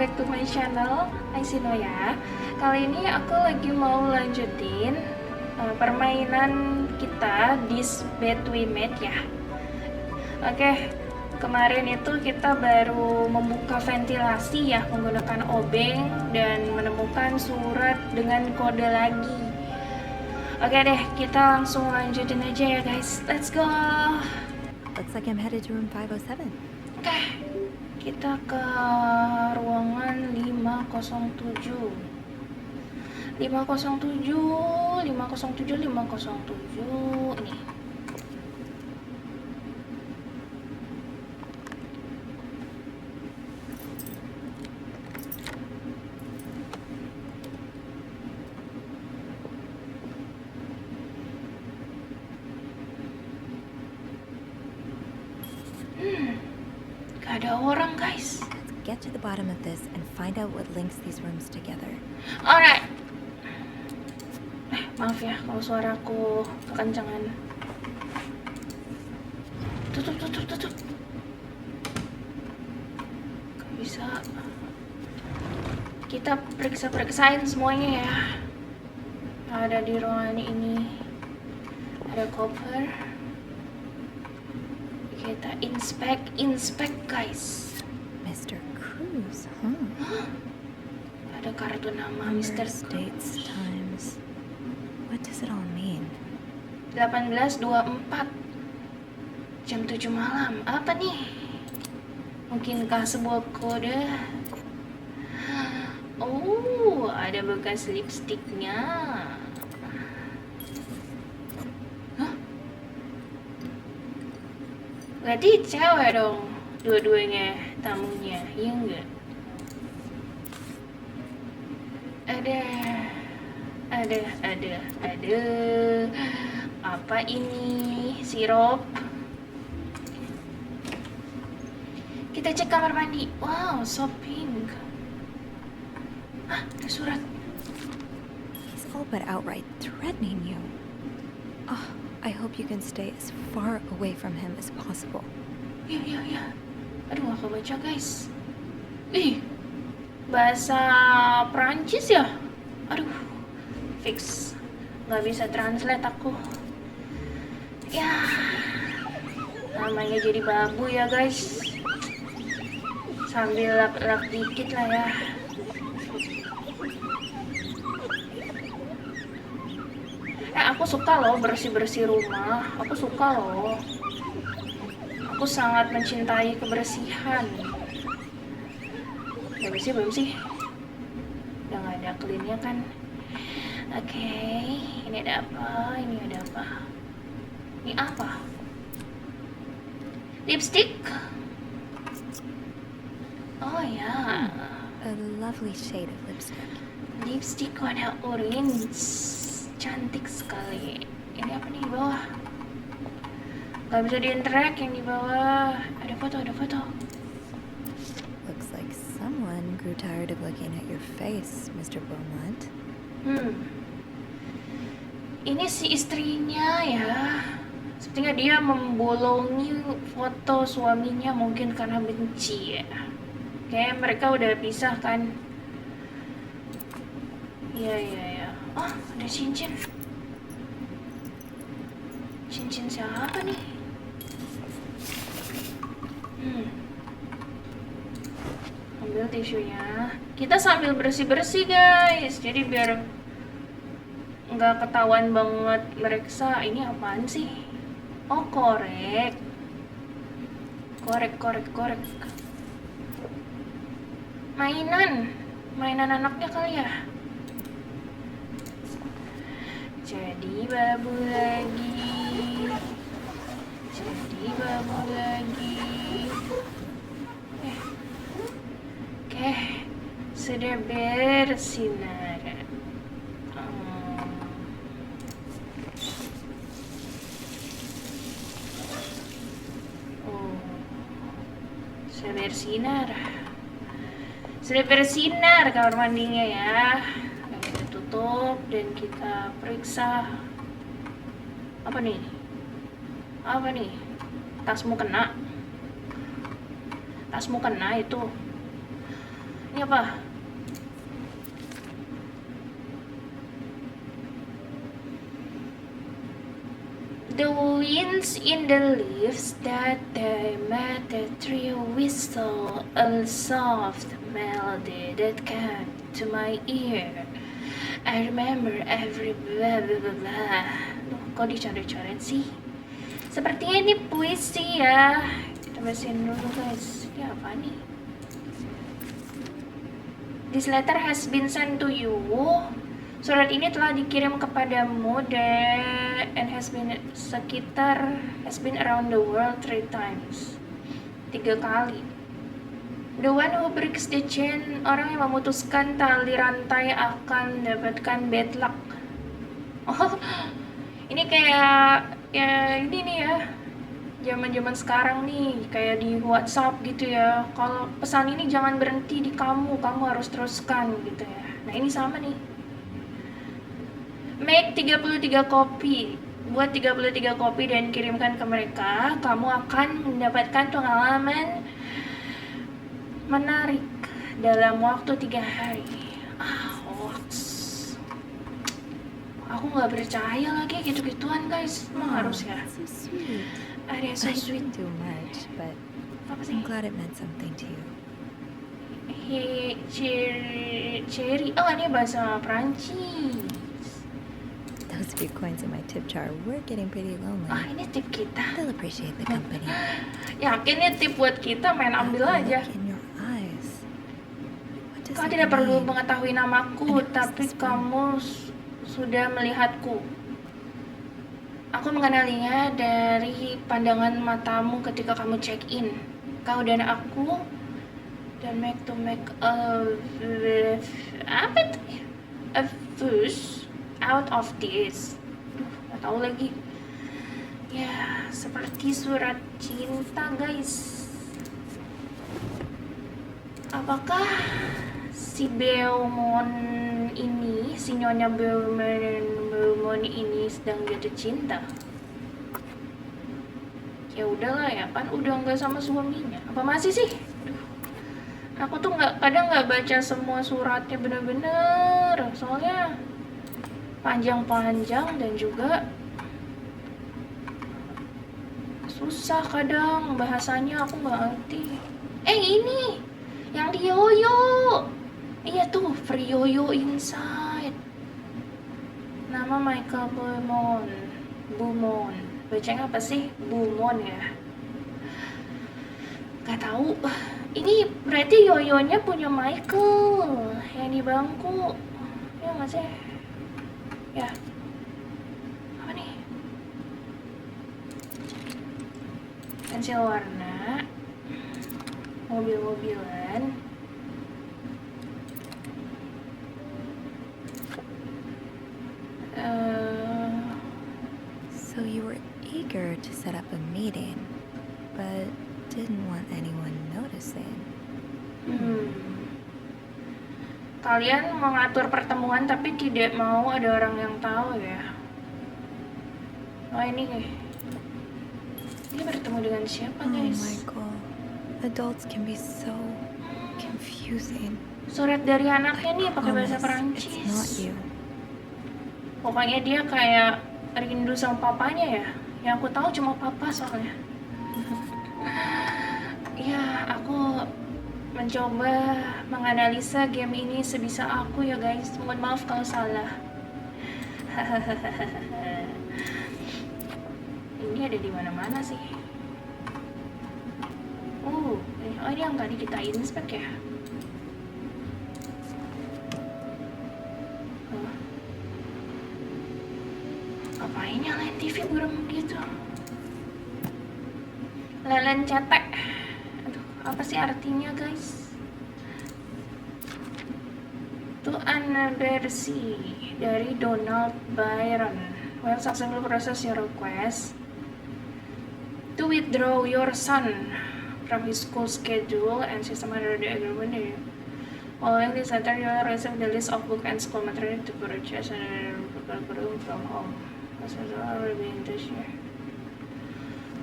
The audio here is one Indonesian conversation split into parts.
back to my channel. Hai Sinoya. Kali ini aku lagi mau lanjutin permainan kita This Bed We Made ya. Oke, kemarin itu kita baru membuka ventilasi ya menggunakan obeng dan menemukan surat dengan kode lagi. Oke deh, kita langsung lanjutin aja ya guys. Let's go. Looks like I'm headed to room 507. Oke, kita ke ruangan 507. 507 ini. Gak ada orang guys. Let's get to the bottom of this and find out what links these rooms together. Alright. Maaf ya kalau suaraku kekencangan. Tutup. Gak bisa. Kita periksain semuanya ya. Ada di ruangan ini. Ada cover. Kita inspect guys. Mr. Cruz, huh? Ada kartu nama Mr. Dates, times. What does it all mean? 18.24 jam 7 malam. Apa nih? Mungkinkah sebuah kode? Oh, ada bekas lipstiknya. Hah? Berarti cewek dong dua-duanya tamunya, iya enggak? Ada apa ini? Sirup. Kita cek kamar mandi. Wow, so pink. Hah, ada surat. He's all but outright threatening you. Oh, I hope you can stay as far away from him as possible. Iya. Aduh, gak kebaca guys. Ih, bahasa Prancis ya? Aduh, fix. Gak bisa translate aku. Ya, namanya jadi babu ya guys. Sambil lap-lap dikit lah ya. Aku suka loh bersih-bersih rumah. Aku suka loh. Aku sangat mencintai kebersihan. Udah bersih belum sih? Udah gak ada cleannya kan? Oke, ini ada apa? Ini ada apa? Ini apa? Lipstick? Oh ya, A lovely shade of lipstick. lipstick warna orange. Cantik sekali. Ini apa nih di bawah? Gak bisa di-interact yang di bawah. Ada foto. Looks like someone grew tired of looking at your face, Mr. Beaumont. Ini si istrinya ya. Sepertinya dia membolongi foto suaminya mungkin karena benci ya. Kayak mereka udah pisah kan. Iya. Oh, ada cincin. Cincin siapa nih? Ambil tisunya. Kita sambil bersih-bersih guys. Jadi biar nggak ketahuan banget mereka. Ini apaan sih? Oh, korek. Mainan anaknya kali ya. Jadi babu lagi. Oke, sudah bersinar. Sudah bersinar kamar mandinya ya. Kita tutup dan kita periksa. Apa nih? Tasmu kena itu. Ini apa? The winds in the leaves that day made the tree whistle, a soft melody that came to my ear. I remember every blah blah blah blah. Duh, kok dicoret-coret sih? Sepertinya ini puisi ya. Kita bacain dulu guys. Ini apa nih? This letter has been sent to you. Surat ini telah dikirim kepadamu and has been around the world 3 times. 3 kali. The one who breaks the chain, orang yang memutuskan tali rantai akan dapatkan bad luck. Oh, ini kayak ya ini nih ya. Zaman-zaman sekarang nih, kayak di WhatsApp gitu ya. Kalau pesan ini jangan berhenti di kamu harus teruskan gitu ya. Nah, ini sama nih. Make 33 kopi. Buat 33 kopi dan kirimkan ke mereka. Kamu akan mendapatkan pengalaman menarik dalam waktu 3 hari. Aku nggak percaya lagi gitu-gituan guys. Emang harus ya? So sweet. Ada so I sweet. didn't do much, but Apa sih? I'm glad it meant something to you. Cherry. Oh, ini bahasa Prancis. Those few coins in my tip jar were getting pretty lonely. Ah, ini tip kita. They'll appreciate the company. Yakin ini tip buat kita, main ambil That aja. look in your eyes. What does Kau it tidak perlu mean? mengetahui namaku, And it was tapi this one. kamu sudah melihatku. Aku mengenalinya dari pandangan matamu ketika kamu check-in. Kau dan aku dan make apa itu? A fuss out of this. Nggak tahu lagi. Ya, seperti surat cinta, guys. Apakah si Beaumont ini, si Nyonya Beaumont ini sedang jatuh cinta? Ya udahlah ya, kan udah nggak sama suaminya. Apa masih sih? Aku tuh kadang nggak baca semua suratnya bener-bener, soalnya panjang-panjang dan juga susah kadang bahasanya, aku nggak ngerti. Ini yang di yoyo, iya tuh, free yoyo inside. Nama Michael Beaumont. Bacanya apa sih? Beaumont ya? Gak tahu. Ini berarti yoyonya punya Michael yang di bangku. Ya nggak sih? Ya. Apa nih? Pensil warna. Mobil-mobilan. So you were eager to set up a meeting, but didn't want anyone noticing. Kalian mengatur pertemuan tapi tidak mau ada orang yang tahu ya. Oh, ini bertemu dengan siapa, Oh, guys? Michael, adults can be so confusing. Surat dari anaknya nih pakai bahasa Promise, it's not Perancis. you. Pokoknya dia kayak rindu sama papanya ya. Yang aku tahu cuma papa soalnya. Ya, aku mencoba menganalisa game ini sebisa aku ya guys. Mohon maaf kalau salah. Ini ada di mana-mana sih. Ini yang tadi kita inspek ya. Ngapain nyalain TV burung gitu? Lelen cetek. Aduh, apa sih artinya guys? Itu anniversary dari Donald Byron. Well, successfully process your request to withdraw your son from his school schedule and system under the agreement. Following this letter, you will receive the list of book and school material to purchase and prepare from home.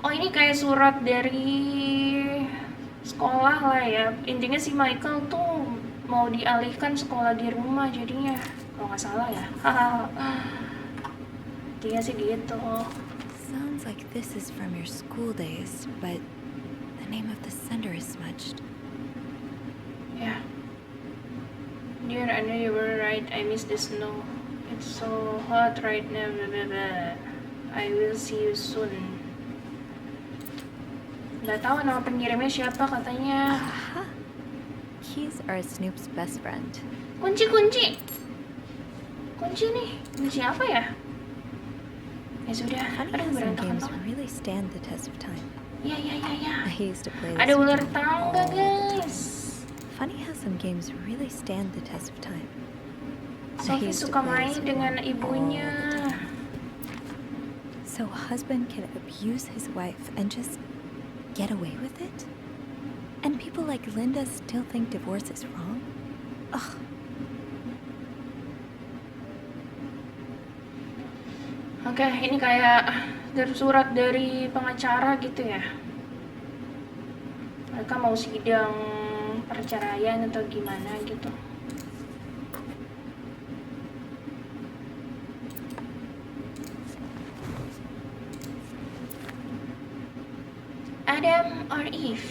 Oh, ini kayak surat dari sekolah lah ya. Intinya si Michael tuh mau dialihkan sekolah di rumah jadinya, kalau nggak salah ya. Dia sih gitu. Sounds like this is from your school days, but the name of the sender is smudged. Yeah. Dear, I know you were right. I miss the snow. It's so hot right now. Blah, blah, blah. I will see you soon. Nggak tahu nama pengirimnya siapa katanya. Aha! Keys are Snoop's best friend. Kunci nih. Kunci apa ya? Ya sudah. Funny Aduh, how some berantakan games banget. really stand the test of time. Ya. I used to play this Ada with ular my tangga, all the time. guys. Funny how some games really stand the test of time. Sophie used to suka play main this dengan all ibunya. the time. So a husband can abuse his wife and just get away with it? And people like Linda still think divorce is wrong? Ugh. Oke, ini kayak surat dari pengacara gitu ya. Mereka mau sidang perceraian atau gimana gitu. Adam or Eve,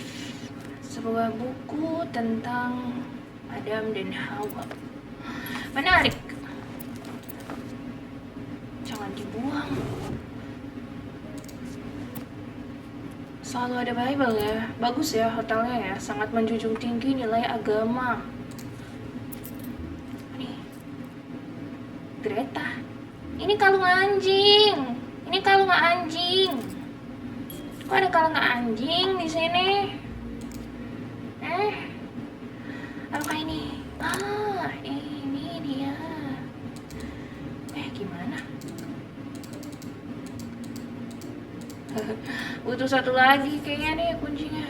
sebuah buku tentang Adam dan Hawa. Menarik. Jangan dibuang. Selalu ada Bible ya. Bagus ya hotelnya ya. Sangat menjunjung tinggi nilai agama. Nih. Greta. Ini kalung anjing. Kok ada kalung anjing di sini? Apakah ini? Ini dia. Gimana? Butuh satu lagi kayaknya nih kuncinya.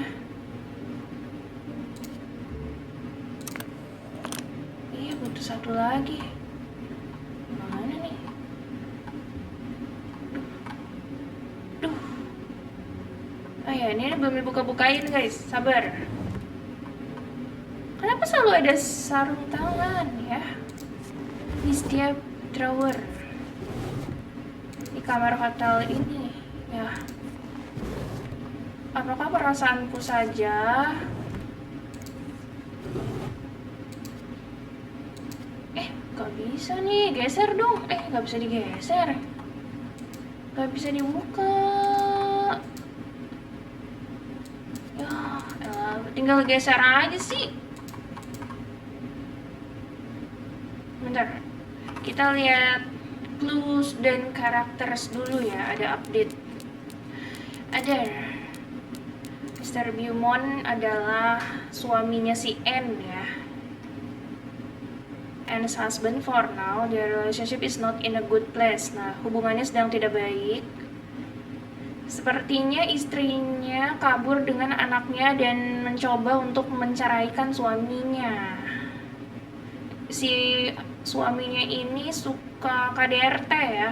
Iya, butuh satu lagi. Mana nih? Duh. Ini belum dibuka-bukain guys, sabar. Kenapa selalu ada sarung tangan ya? Di setiap drawer di kamar hotel ini ya. Apakah perasaanku saja? Gak bisa nih, geser dong. Gak bisa digeser. Gak bisa dibuka. Ya, tinggal geser aja sih. Bentar. Kita lihat clues dan karakters dulu ya, ada update. Ada Mr. Beaumont adalah suaminya si Anne ya. Anne's husband for now, their relationship is not in a good place. Nah, hubungannya sedang tidak baik. Sepertinya istrinya kabur dengan anaknya dan mencoba untuk menceraikan suaminya. Si suaminya ini suka KDRT ya.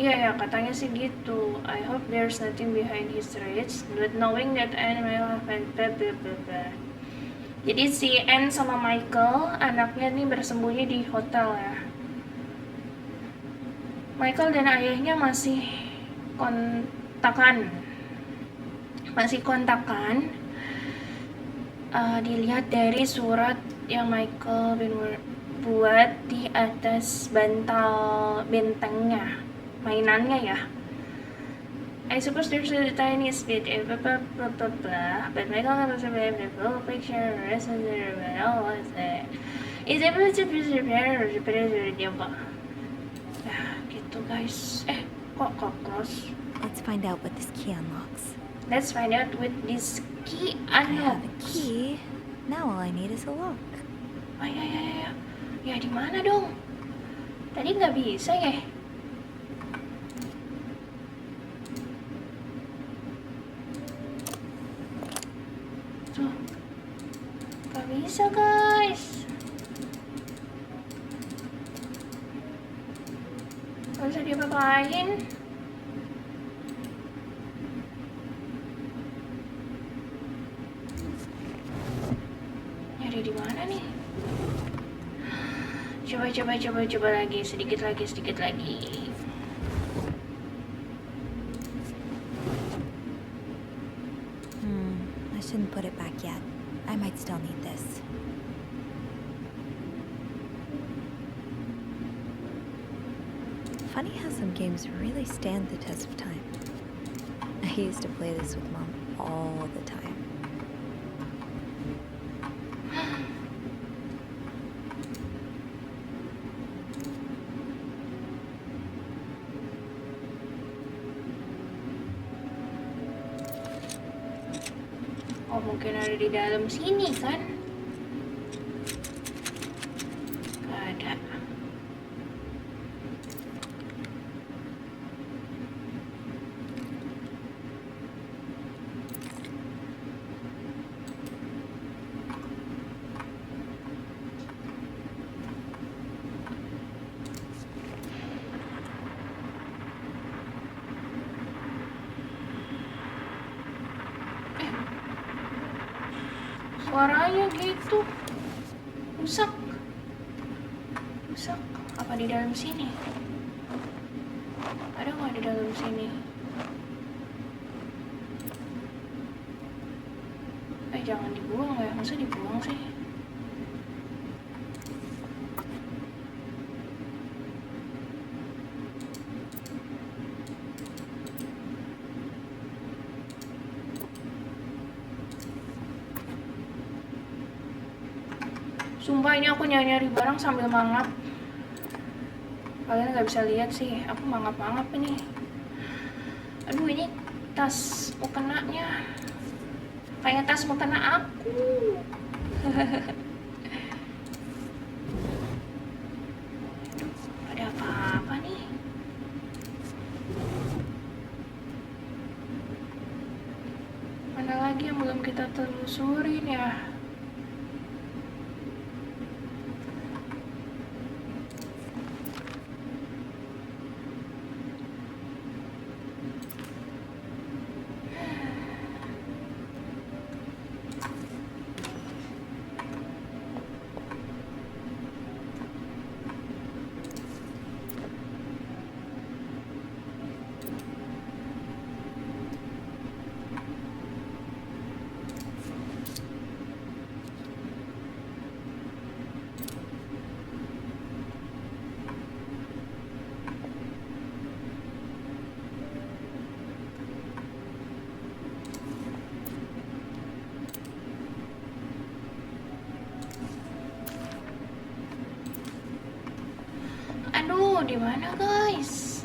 Iya, katanya sih gitu. I hope there's nothing behind his rage, but knowing that Anne may have blah blah blah. Jadi si Anne sama Michael, anaknya nih bersembunyi di hotel ya. Michael dan ayahnya masih kontakan. Dilihat dari surat yang Michael buat di atas bantal bentengnya, mainannya ya. I suppose there's a tiny bit but Michael has a very full picture rest of the what's that? Is it gitu guys. Kok close? Let's find out what this key unlocks. Let's find out with this key I have a unlocks. key. Now all I need is a lock. Ya. Ya di mana dong? Tadi nggak bisa ya? Tuh, nggak bisa guys. Nggak bisa diapa-apain. Gimana nih? Coba lagi, sedikit lagi. I shouldn't put it back yet. I might still need this. Funny how some games really stand the test of time. I used to play this with Mom all the time. Oh, mungkin ada di dalam sini kan? Gak ada. Suaranya gitu. Rusak. Apa di dalam sini? Ada nggak di dalam sini? Jangan dibuang ya. Masa dibuang sih? Sumpah ini aku nyari barang sambil mangap. Kalian nggak bisa lihat sih, aku mangap ini. Aduh, ini tas mukenanya kayak tas mukena aku. Ada apa-apa nih? Mana lagi yang belum kita telusurin ya? Aduh, di mana guys?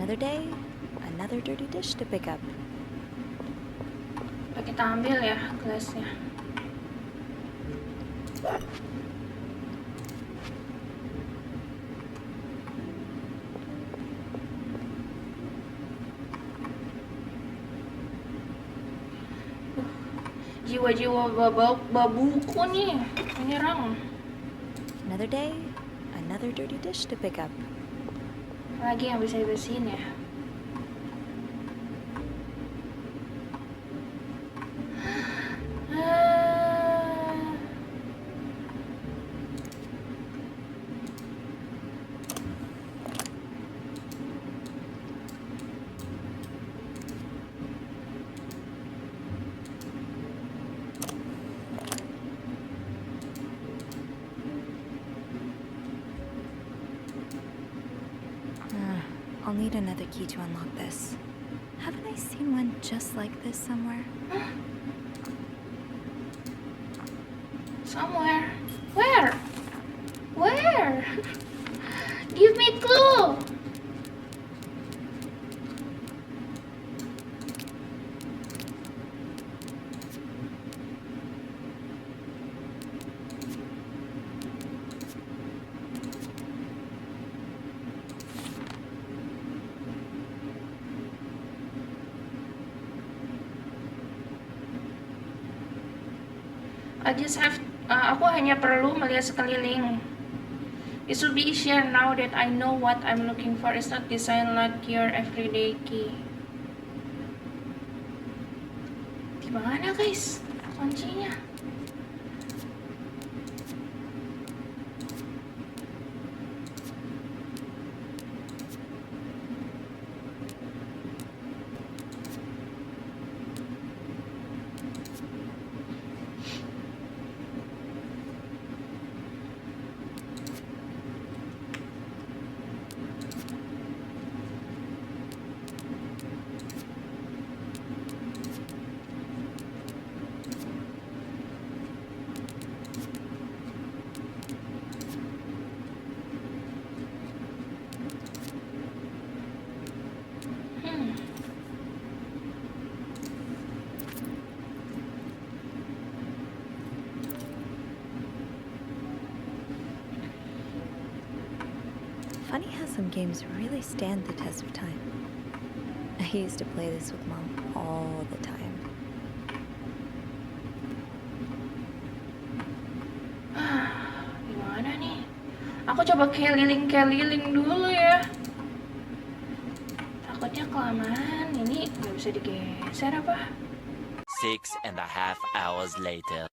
Another day, another dirty dish to pick up. Udah kita ambil ya gelasnya. Jiwa-jiwa babuku nih menyerang. Another day, another dirty dish to pick up. Lagi yang bisa dibersihin ya. I'll need another key to unlock this. Haven't I seen one just like this somewhere? Somewhere. Where? Where? Give me clue. Aku hanya perlu melihat sekeliling. It should be easier now that I know what I'm looking for. It's not designed like your everyday key. Di mana guys kuncinya? Funny how some games really stand the test of time. I used to play this with Mom all the time. Gimana nih? Aku coba keliling-keliling dulu ya. Takutnya kelamaan. Ini nggak bisa digeser apa? 6.5 hours later.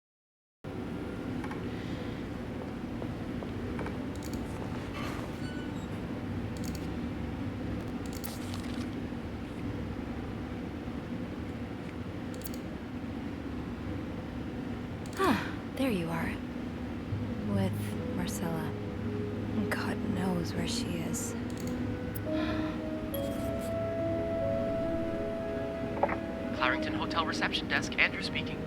There you are. With Marcella. God knows where she is. Clarington Hotel reception desk, Andrew speaking.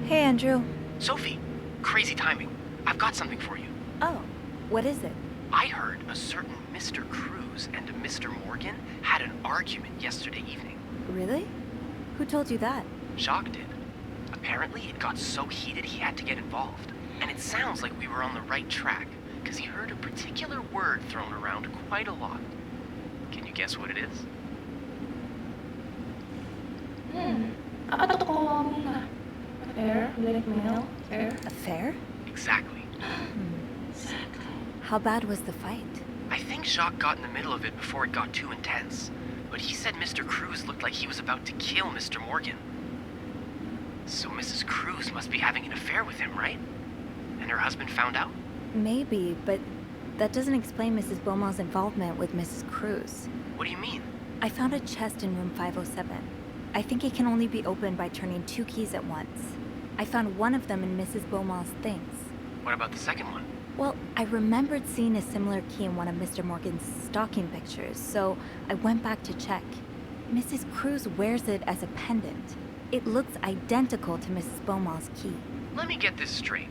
Hey, Andrew. Sophie, crazy timing. I've got something for you. Oh, what is it? I heard a certain Mr. Cruz and a Mr. Morgan had an argument yesterday evening. Really? Who told you that? Jacques did. Apparently, it got so heated he had to get involved. And it sounds like we were on the right track, because he heard a particular word thrown around quite a lot. Can you guess what it is? Apa tuh kalau bunga? Affair, blackmail, affair. Affair? Exactly. Exactly. How bad was the fight? I think Jacques got in the middle of it before it got too intense. But he said Mr. Cruz looked like he was about to kill Mr. Morgan. So Mrs. Cruz must be having an affair with him, right? And her husband found out? Maybe, but that doesn't explain Mrs. Beaumont's involvement with Mrs. Cruz. What do you mean? I found a chest in room 507. I think it can only be opened by turning 2 keys at once. I found one of them in Mrs. Beaumont's things. What about the second one? Well, I remembered seeing a similar key in one of Mr. Morgan's stocking pictures, so I went back to check. Mrs. Cruz wears it as a pendant. It looks identical to Mrs. Beaumont's key. Let me get this straight.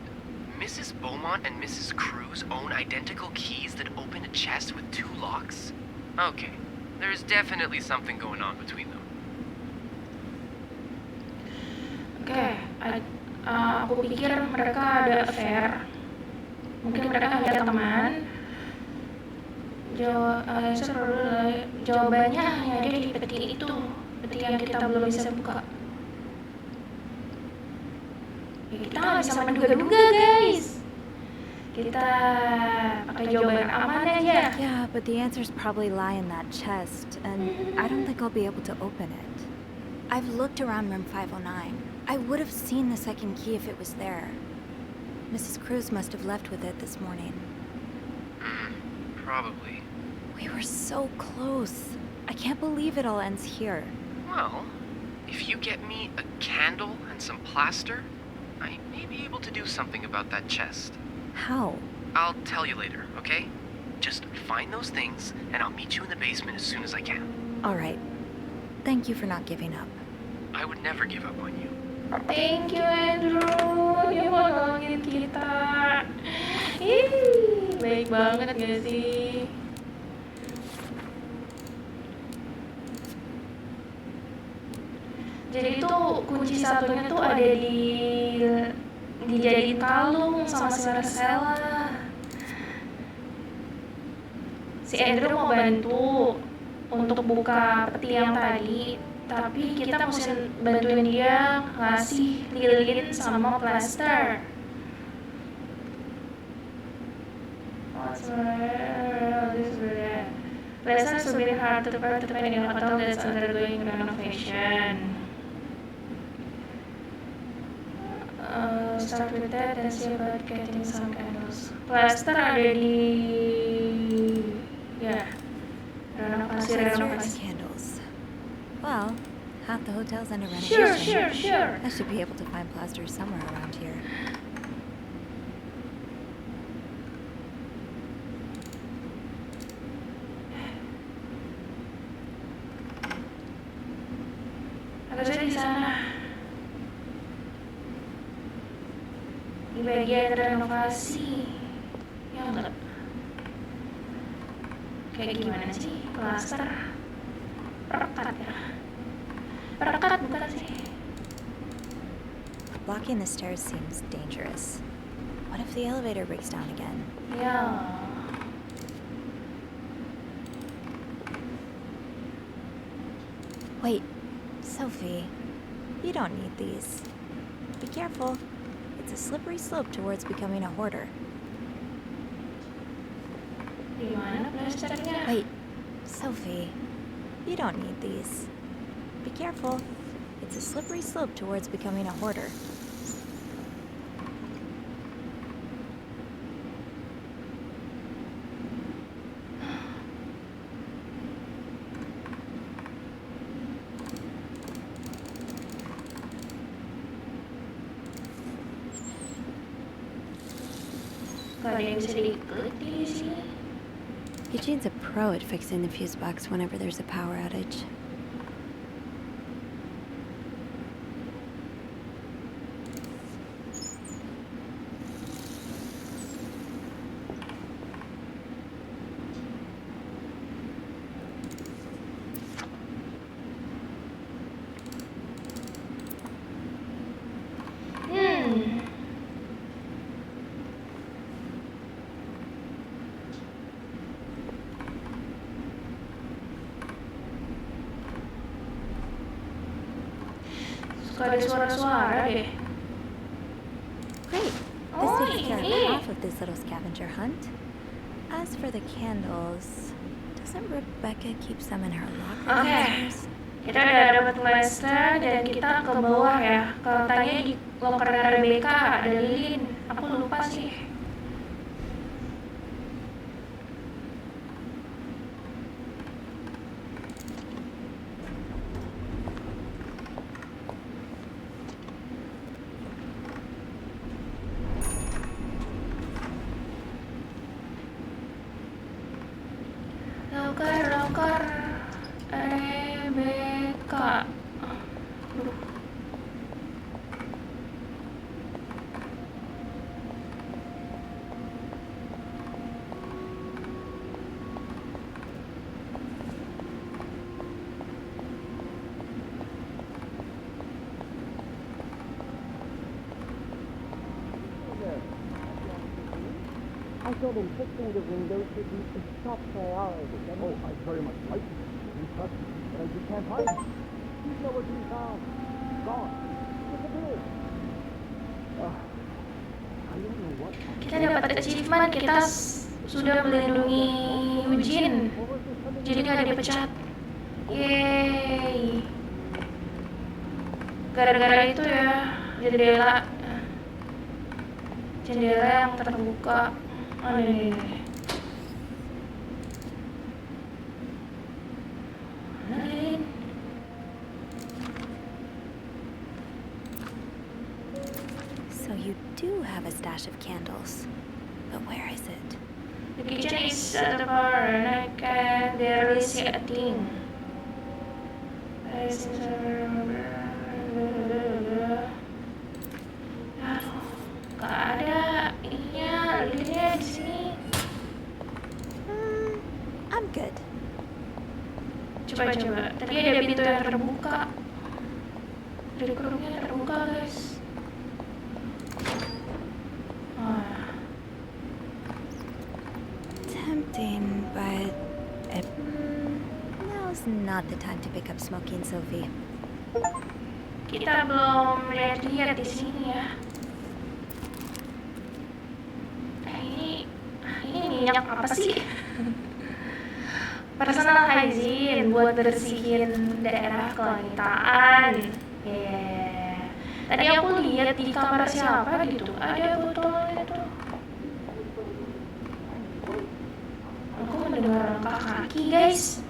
Mrs. Beaumont and Mrs. Cruz own identical keys that open a chest with 2 locks? Okay, there's definitely something going on between them. Oke, aku pikir mereka ada affair. Mungkin mereka hanya teman. Jawabannya hanya ada di peti itu, peti yang kita belum bisa buka. Ya, kita nggak bisa menduga-duga, guys. Kita pakai jawaban aman aja. Yeah, but the answers probably lie in that chest, and I don't think I'll be able to open it. I've looked around room 509. I would have seen the second key if it was there. Mrs. Cruz must have left with it this morning. Probably. We were so close. I can't believe it all ends here. Well, if you get me a candle and some plaster, I may be able to do something about that chest. How? I'll tell you later, okay? Just find those things, and I'll meet you in the basement as soon as I can. All right. Thank you for not giving up. I would never give up on you. Thank you Andrew, dia mau nolongin kita. Ih, baik banget gak sih? Jadi tuh kunci satunya tuh ada dijadiin kalung sama si Marcella. Si Andrew mau bantu untuk buka peti yang tadi, tapi kita mesti bantuin dia ngasih lilin sama plaster. Plaster is really hard to find in a hotel that's undergoing renovation. Start with that and see about getting some candles. Plaster ada di renovasi. Candles. Well, half the hotel's under Sure. renovation. I should be able to find plaster somewhere around here. Harusnya di sana. Di bagian renovasi. Ya enggak. Kayak gimana sih? Plaster. Perekat ya. Perekat bukan sih. Blocking the stairs seems dangerous. What if the elevator breaks down again? Ya. Wait, Sophie, you don't need these. Be careful. It's a slippery slope towards becoming a hoarder. Gimana plasternya? Wait, Sophie, you don't need these. Be careful. It's a slippery slope towards becoming a hoarder. Gak ada yang bisa diikuti di sini. Eugene's a pro at fixing the fuse box whenever there's a power outage. Suka ada suara-suara deh. Great. This Oh, takes care of ini. half of this little scavenger hunt. As for the candles, doesn't Rebecca keep some in her locker? Oke. downstairs? Kita udah dapat plaster dan kita ke bawah ya. Katanya di loker Rebecca ada lilin. Aku lupa sih. Loker Rebecca. Aduh. I told him fixing the windows should be his top priority. Oh, I very much like it. You trust me, but I just can't find him. He's nowhere to be found. Gone. Disappeared. I don't know what. Kita dapat achievement, kita sudah melindungi Eugene. Jadi gak dipecat. Yeay. Gara-gara itu ya, jendela yang terbuka. Aneh. Aneh. So you do have a stash of candles. But where is it? Di The kitchen is at the bar and I can barely see a thing. Aduh, gak ada ininya, lilinnya di sini. I'm good. Coba. Tadi ada pintu yang terbuka. Dari kerungnya terbuka, guys. Tempting, but now's not the time to pick up smoking, Sophie. Kita belum lihat di sini ya. Ini minyak apa sih? Personal hygiene buat bersihin daerah kelangkaan. Tadi aku lihat di kamar siapa gitu, ada botolnya tuh. Aku mendengar langkah kaki, guys.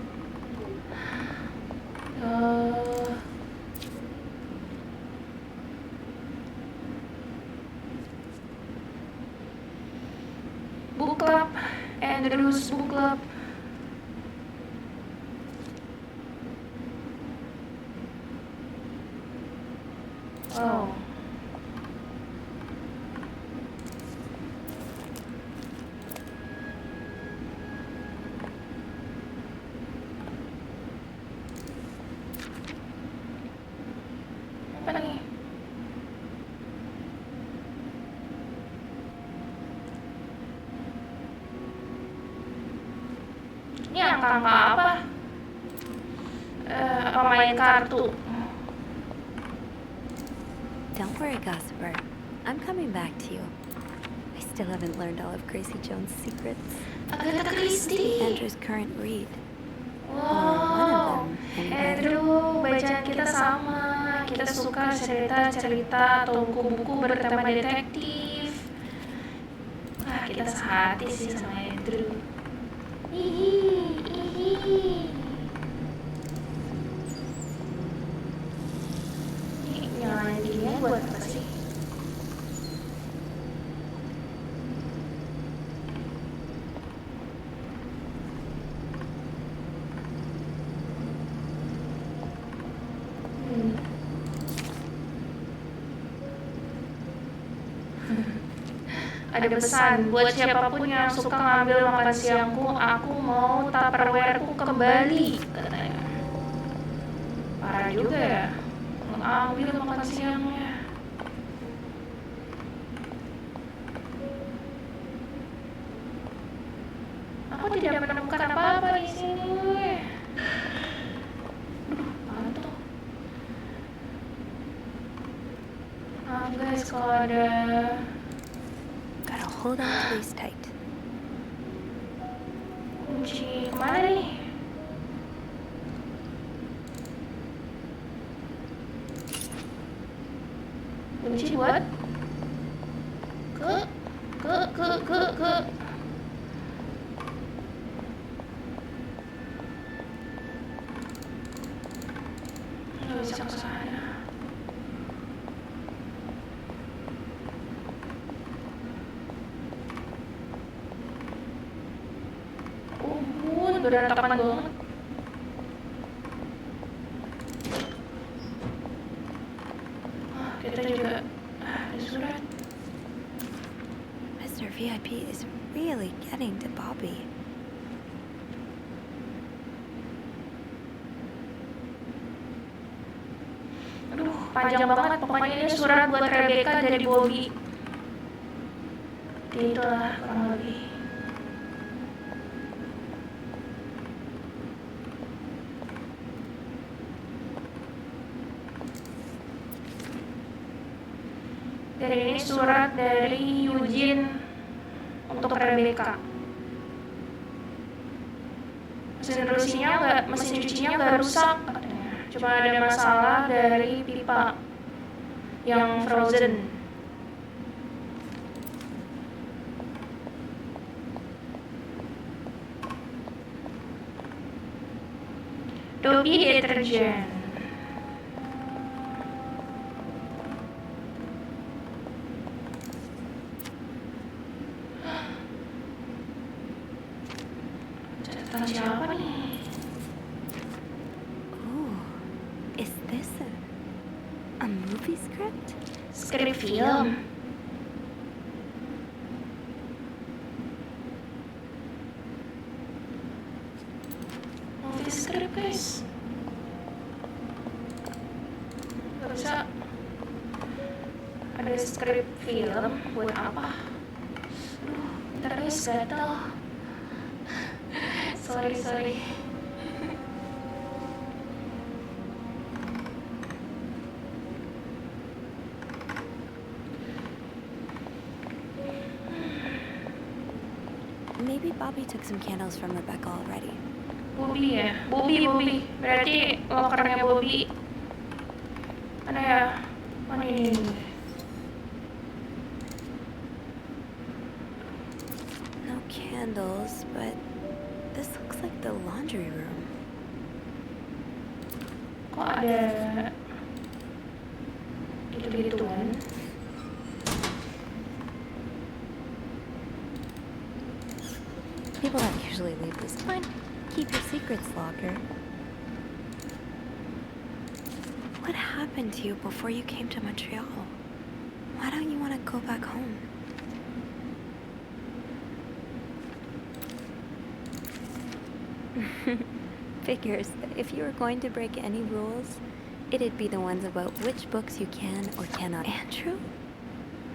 Book club, Andrew's book club. Oh. Apa nih? Ini angka-angka apa? Main kartu. Don't worry, gossiper. I'm coming back to you. I still haven't learned all of Gracie Jones' secrets. Agatha Christie. Andrew's current read. Wow, anyway. Andrew, bacaan kita sama. Kita suka cerita-cerita atau buku-buku bertema detektif. Wah, kita sehati sih sama Andrew. Hihi. Ini nyalain ginian buat apa sih? Ada pesan buat siapapun yang suka ngambil makan siangku, aku mau tupperwareku kembali, katanya. Parah juga ya, ngambil makan siangnya. Aku tidak menemukan apa-apa di sini. Apa tuh? Guys, kalau ada Hold on to these tight. kunci kemana nih? Kunci buat ke nggak bisa ke sana. Berantakan banget. Kita juga ada surat. Mr. VIP is really getting to Bobby. Aduh, panjang banget. Pokoknya ini surat buat Rebecca dari Bobby. Itulah kurang lebih. Dan ini surat dari Eugene untuk Rebecca. Mesin cucinya nggak rusak katanya. Cuma ada masalah dari pipa yang frozen. Dobby deterjen. siapa nih? Ooh, is this a movie script? Skrip film. Movie script guys. Gak bisa. Ada skrip film buat apa? Ntar guys gatel. Sorry. Maybe Bobby took some candles from Rebecca already. Bobby ya? Bobby. Berarti lokernya Bobby. Mana ya? Mana ini? No candles, but this looks like the laundry room. Kok ada gitu-gituan? People don't usually leave this. Fine. Keep your secrets, locker. What happened to you before you came to Montreal? Why don't you want to go back home? Figures. If you were going to break any rules, it'd be the ones about which books you can or cannot. Andrew?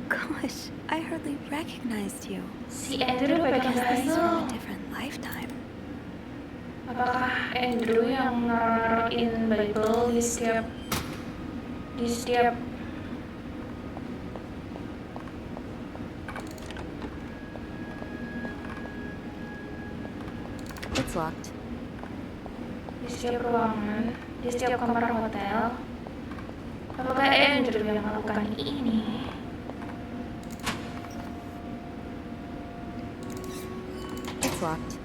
Gosh, I hardly recognized you. Si Andrew pegang Guess this is from a itu. different lifetime. Apakah Andrew yang naruhin Bible di setiap It's locked. di setiap ruangan, di setiap kamar hotel? Apakah Andrew yang melakukan ini? It's locked.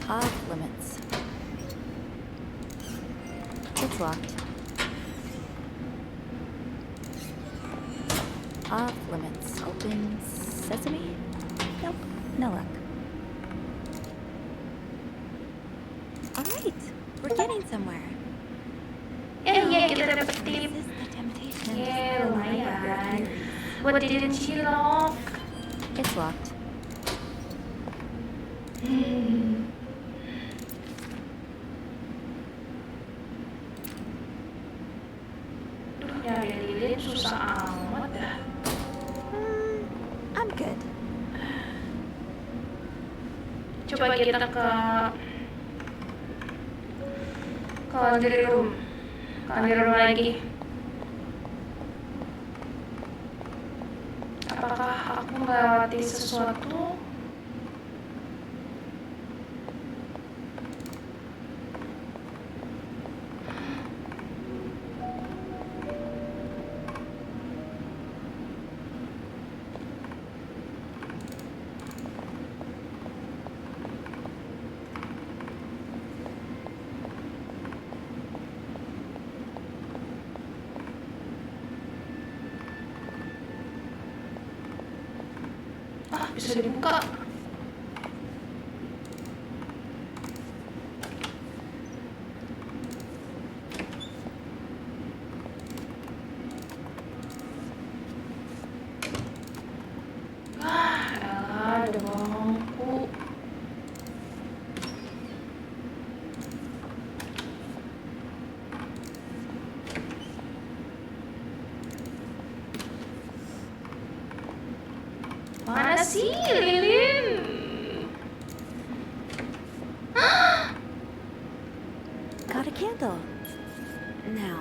Off limits. It's locked. Off limits. Open sesame? Nope, no luck. Alright, we're getting somewhere. Yeah, kita dapet This tip. is the temptation. Yeah, lumayan. What didn't she lock? It's locked. Duh, nyari lilin susah amat dah. I'm good. Coba kita ke laundry room. Lagi. Apakah aku melewati sesuatu? Bisa dibuka. Elah, ada bangku. Mana sih lilin? Got a candle. Now,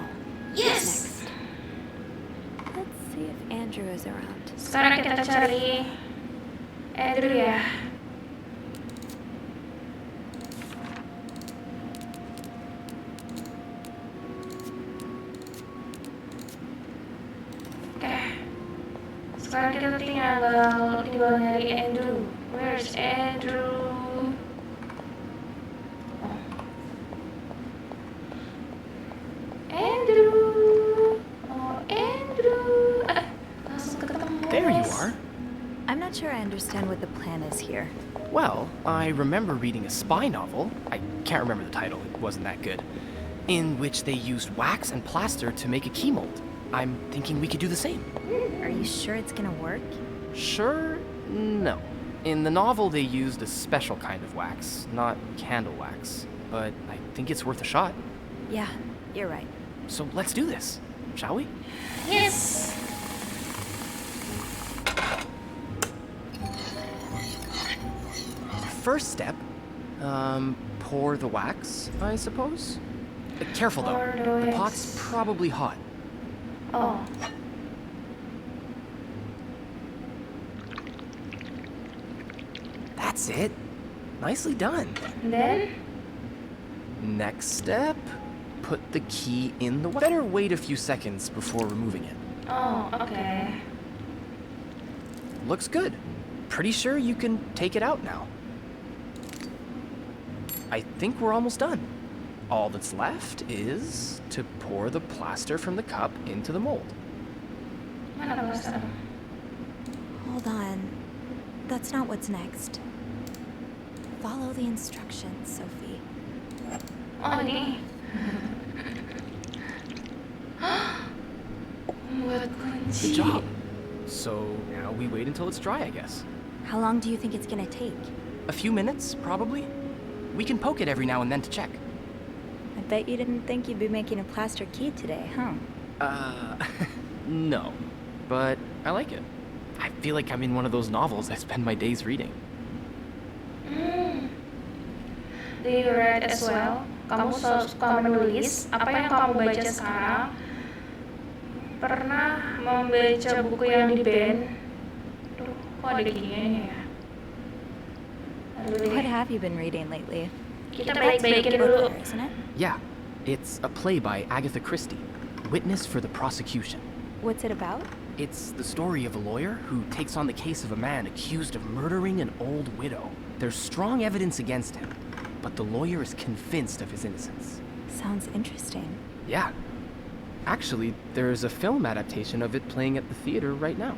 Yes. next. Let's see if Andrew is around. Sekarang kita cari Andrew ya. Tanggal tinggal nyari Andrew. Where's Andrew? Oh. Andrew. Oh, Andrew. Langsung ketemu. There you guys. are. I'm not sure I understand what the plan is here. Well, I remember reading a spy novel, I can't remember the title, it wasn't that good, in which they used wax and plaster to make a key mold. I'm thinking we could do the same. Are you sure it's gonna work? Sure? No. In the novel, they used a special kind of wax, not candle wax. But I think it's worth a shot. Yeah, you're right. So let's do this, shall we? Yes. First step, pour the wax, I suppose? Careful Pour though, the the wax. pot's probably hot. Oh. That's it. Nicely done. And then? Next step, put the key in the wax. Better wait a few seconds before removing it. Oh, okay. Looks good. Pretty sure you can take it out now. I think we're almost done. All that's left is to pour the plaster from the cup into the mold. Mana plaster? Hold on. That's not what's next. Follow the instructions, Sophie. Oh, ini. Buat kunci. Good job. So now we wait until it's dry, I guess. How long do you think it's gonna take? A few minutes, probably. We can poke it every now and then to check. I bet you didn't think you'd be making a plaster key today, huh? No. But I like it. I feel like I'm in one of those novels I spend my days reading. Do you read as well? Kamu suka menulis? Apa yang kamu baca sekarang? Pernah membaca buku yang di band? Duh, kok ada giniannya ya? Aduh What deh. have you been reading lately? Kita baik-baikin dulu. Isn't it? Yeah, it's a play by Agatha Christie, Witness for the Prosecution. What's it about? It's the story of a lawyer who takes on the case of a man accused of murdering an old widow. There's strong evidence against him, but the lawyer is convinced of his innocence. Sounds interesting. Yeah. Actually, there's a film adaptation of it playing at the theater right now.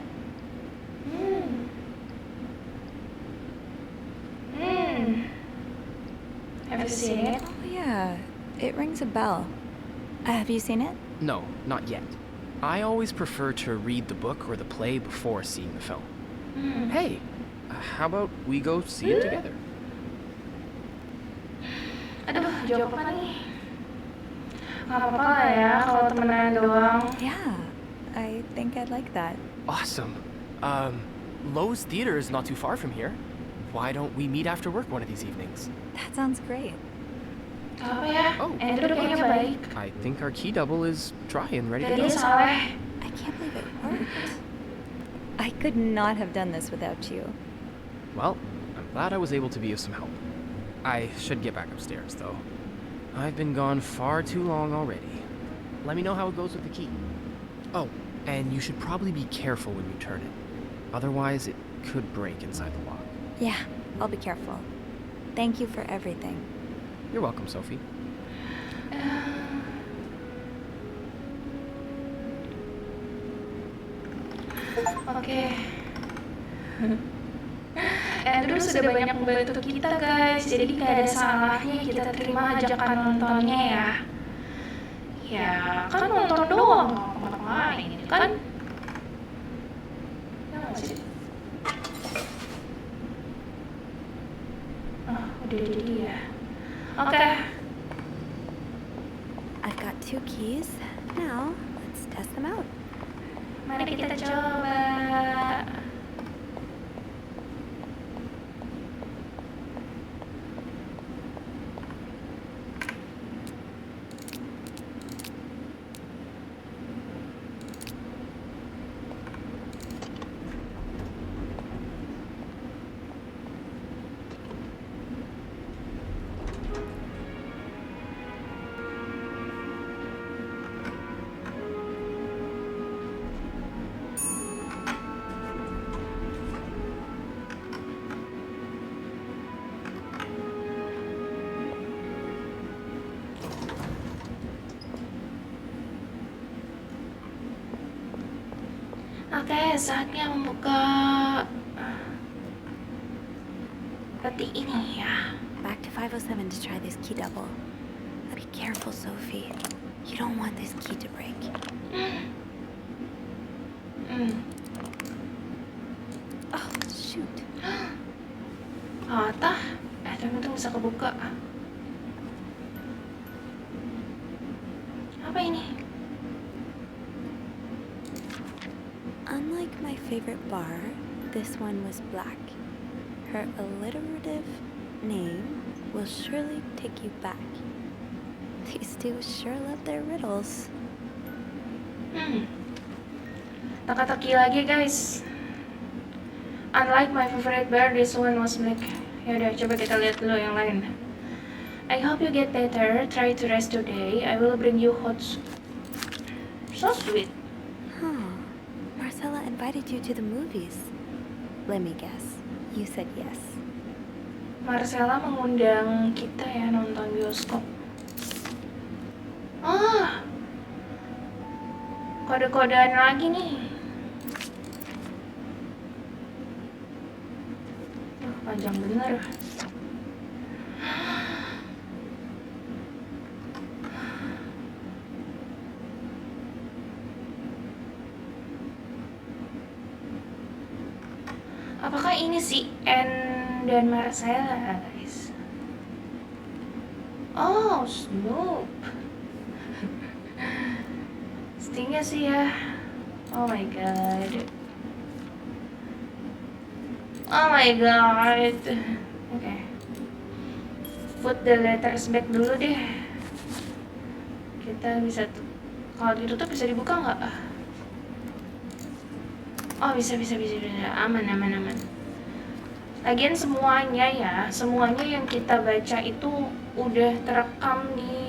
Have you seen it? Oh, yeah. It rings a bell. Have you seen it? No, not yet. I always prefer to read the book or the play before seeing the film. Hey, how about we go see it together? Aduh, jawab apa nih? Gak apa-apa lah ya kalau temenan doang. Yeah, I think I'd like that. Awesome. Lowe's Theater is not too far from here. Why don't we meet after work one of these evenings? That sounds great. Gak apa ya? Oh. Andrew kayaknya baik. I think our key double is dry and ready to Jadi go. Saleh. I can't believe it worked. I could not have done this without you. Well, I'm glad I was able to be of some help. I should get back upstairs, though. I've been gone far too long already. Let me know how it goes with the key. Oh, and you should probably be careful when you turn it. Otherwise, it could break inside the lock. Yeah, I'll be careful. Thank you for everything. You're welcome, Sophie. Oke. Andrew sudah banyak membantu kita guys, jadi gak ada salahnya kita terima ajakan nontonnya ya. Ya kan nonton doang, nggak ngapain kan? Ya nggak sih? Udah jadi ya. Oke. I've got 2 keys. Now, let's test them out. Mari kita coba. Oke, saatnya membuka peti ini ya. Back to 507 to try this key double. Be careful, Sophie. You don't want this key to break. Oh, shoot. Patah. Ternyata bisa kebuka. Apa ini? Unlike my favorite bar, this one was black. Her alliterative name will surely take you back. These two sure love their riddles. Teka-teki lagi guys. Unlike my favorite bar, this one was black. Yaudah, coba kita lihat dulu yang lain. I hope you get better. Try to rest today. I will bring you hot soup. So sweet. Marcella invited you to the movies. Let me guess. You said yes. Marcella mengundang kita ya nonton bioskop. Kode-kodean lagi nih. Panjang bener. Apakah ini si Anne dan Marcella, guys? Oh, Snoop. Stingnya sih ya. Oh my god. Oh my god. Oke. Put the letters back dulu deh. Kita bisa kalau ditutup bisa dibuka nggak? Oh bisa. Aman. Lagian semuanya yang kita baca itu udah terekam di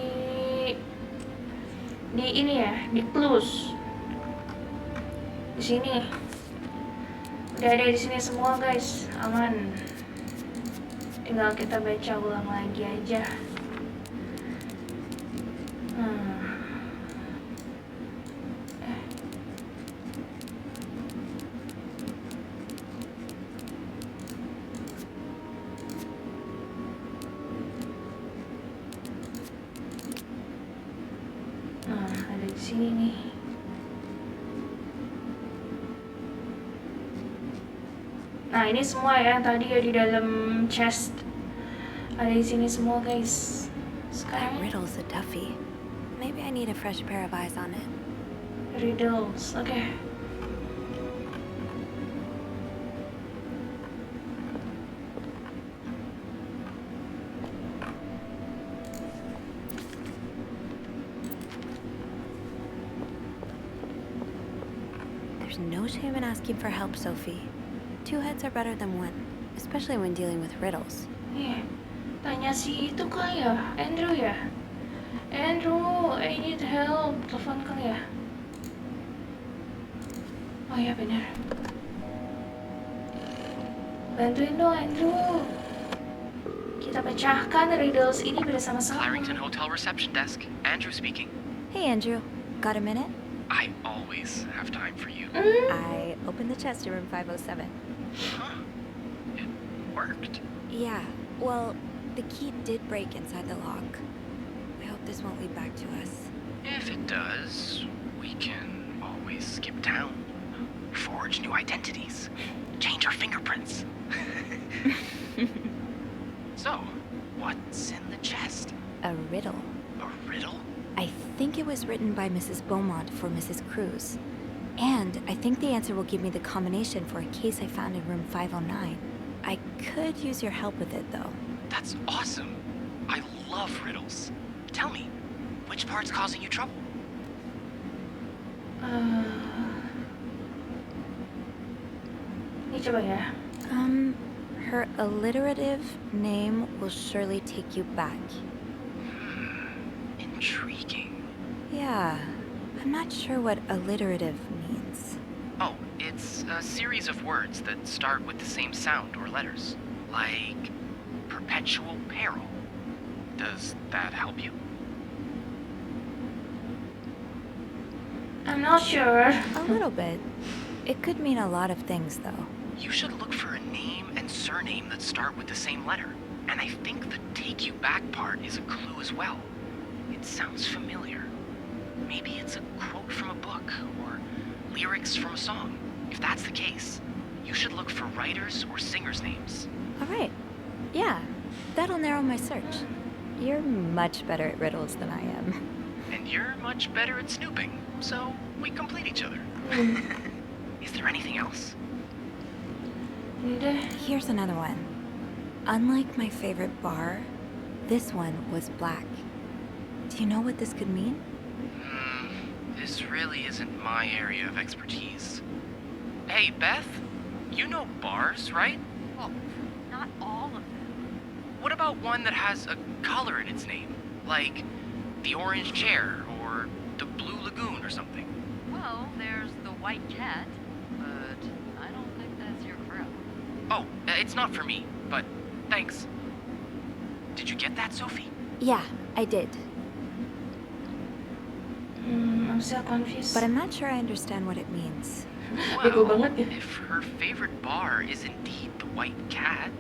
ini ya, di clues. Di sini. Udah ada di sini semua guys, aman. Tinggal kita baca ulang lagi aja. Ada di sini nih. Nah ini semua ya tadi ya di dalam chest. Ada di sini semua guys. That Sekarang riddle's a toughie. Maybe I need a fresh pair of eyes on it. riddles, oke. There's no shame in asking for help, Sophie. Two heads are better than one, especially when dealing with riddles. Nih, tanya si itu kali ya, Andrew ya. Andrew, I need help. Telepon kali ya. Oh ya benar. Bantuin dong Andrew. Kita pecahkan riddles ini bersama-sama. Clarington Hotel reception desk. Andrew speaking. Hey, Andrew. Got a minute? I always have time for you. I opened the chest in room 507. Huh? It worked. Yeah, well, the key did break inside the lock. I hope this won't lead back to us. If it does, we can always skip town. Forge new identities. Change our fingerprints. So, what's in the chest? A riddle. A riddle? I think it was written by Mrs. Beaumont for Mrs. Cruz. And I think the answer will give me the combination for a case I found in room 509. I could use your help with it, though. That's awesome. I love riddles. Tell me, which part's causing you trouble? Ini coba ya. Her alliterative name will surely take you back. Intriguing. Yeah, I'm not sure what alliterative means. Oh, it's a series of words that start with the same sound or letters. Like perpetual peril. Does that help you? I'm not sure. A little bit. It could mean a lot of things, though. You should look for a name and surname that start with the same letter. And I think the take you back part is a clue as well. It sounds familiar. Maybe it's a quote from a book or lyrics from a song. If that's the case, you should look for writers or singers' names. All right. Yeah, that'll narrow my search. You're much better at riddles than I am. And you're much better at snooping, so we complete each other. Is there anything else? Ini deh. Here's another one. Unlike my favorite bar, this one was black. Do you know what this could mean? This really isn't my area of expertise. Hey, Beth, you know bars, right? Well, not all of them. What about one that has a color in its name? Like the Orange Chair or the Blue Lagoon or something? Well, there's the White Cat, but I don't think that's your crowd. Oh, it's not for me, but thanks. Did you get that, Sophie? Yeah, I did. I'm still confused. But I'm not sure I understand what it means. Bego banget ya. If her favorite bar is indeed the White Cat,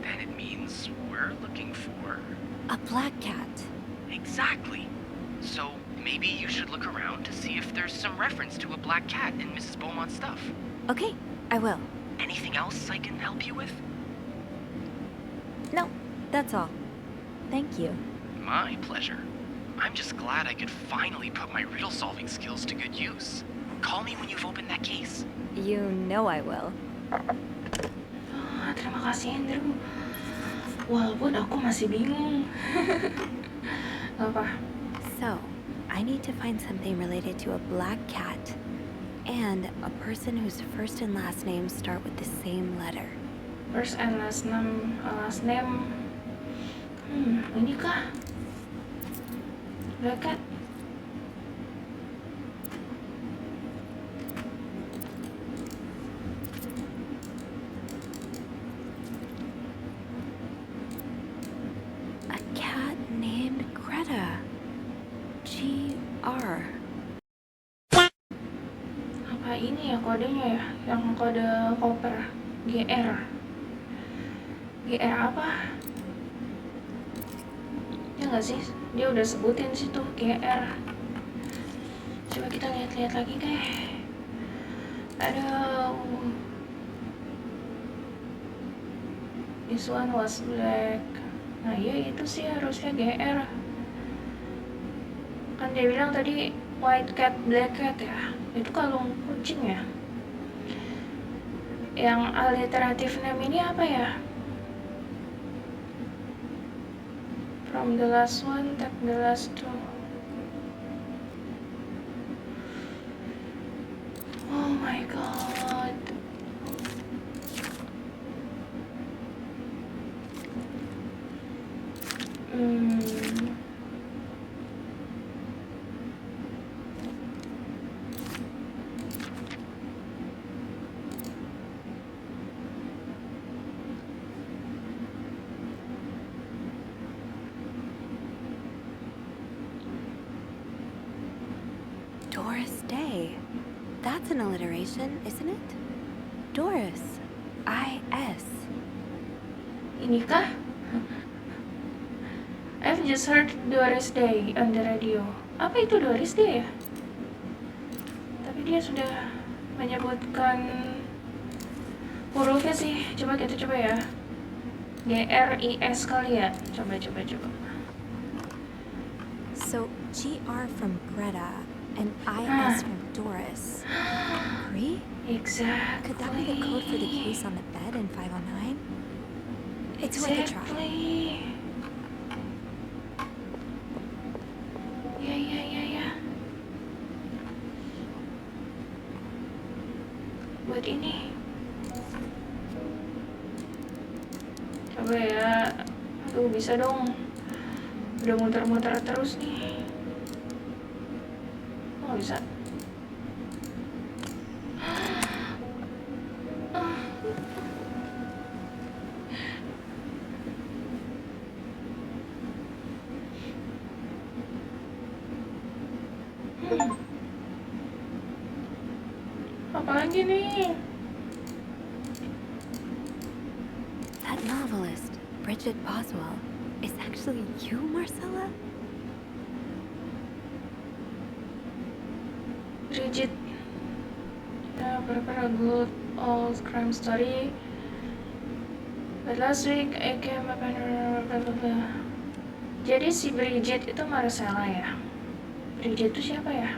then it means we're looking for... A black cat. Exactly. So maybe you should look around to see if there's some reference to a black cat in Mrs. Beaumont's stuff. Okay, I will. Anything else I can help you with? No, that's all. Thank you. My pleasure. I'm just glad I could finally put my riddle-solving skills to good use. Call me when you've opened that case. You know I will. Terima kasih Andrew. Walaupun aku masih bingung. Apa? So, I need to find something related to a black cat and a person whose first and last names start with the same letter. First and last name, ini kah? Black cat. A cat named Greta. G-R. Apa ini ya kodenya ya? Yang kode koper. GR. GR apa? Ya nggak sih? Dia udah sebutin situ GR. Coba kita lihat-lihat lagi deh. Aduh. This one was black. Nah iya itu sih harusnya GR. Kan dia bilang tadi white cat, black cat ya. Itu kalung kucing ya. Yang alternative name ini apa ya? From the last one, take the last two. Oh my god. Doris Day. That's an alliteration, isn't it? Doris. I-S. Ini kah? I've just heard Doris Day on the radio. Apa itu Doris Day ya? Tapi dia sudah menyebutkan hurufnya sih. Coba kita coba ya. GRIS kali ya. Coba. So, GR from Greta and I-S from Doris. Agree? Exactly. Could that be the code for the case on the bed in 509? It's worth a try. Exactly. Ya. Buat ini. Coba ya. Aduh, bisa dong. Udah muter-muter terus nih. Oh, bisa. Apa lagi lagi nih. That novelist, Bridget Boswell, is actually you, Marcella? Bridget. Yeah, prepare a good old crime story. But last week I came upon her, blah blah blah. Jadi si Bridget itu Marcella ya? Bridget itu siapa ya?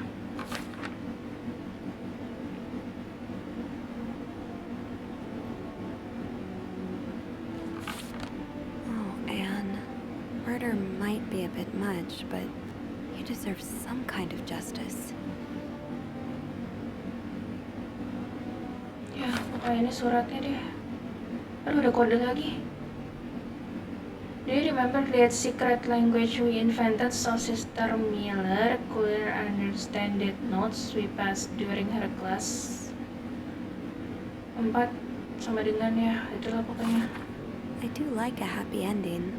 Oh, Anne. Murder might be a bit much, but you deserve some kind of justice. Ya, pokoknya ini suratnya deh. Aduh, ada kode lagi. Do you remember that secret language we invented so Sister Miller could understand that notes we passed during her class? 4 sama dengan ya, itulah pokoknya. I do like a happy ending.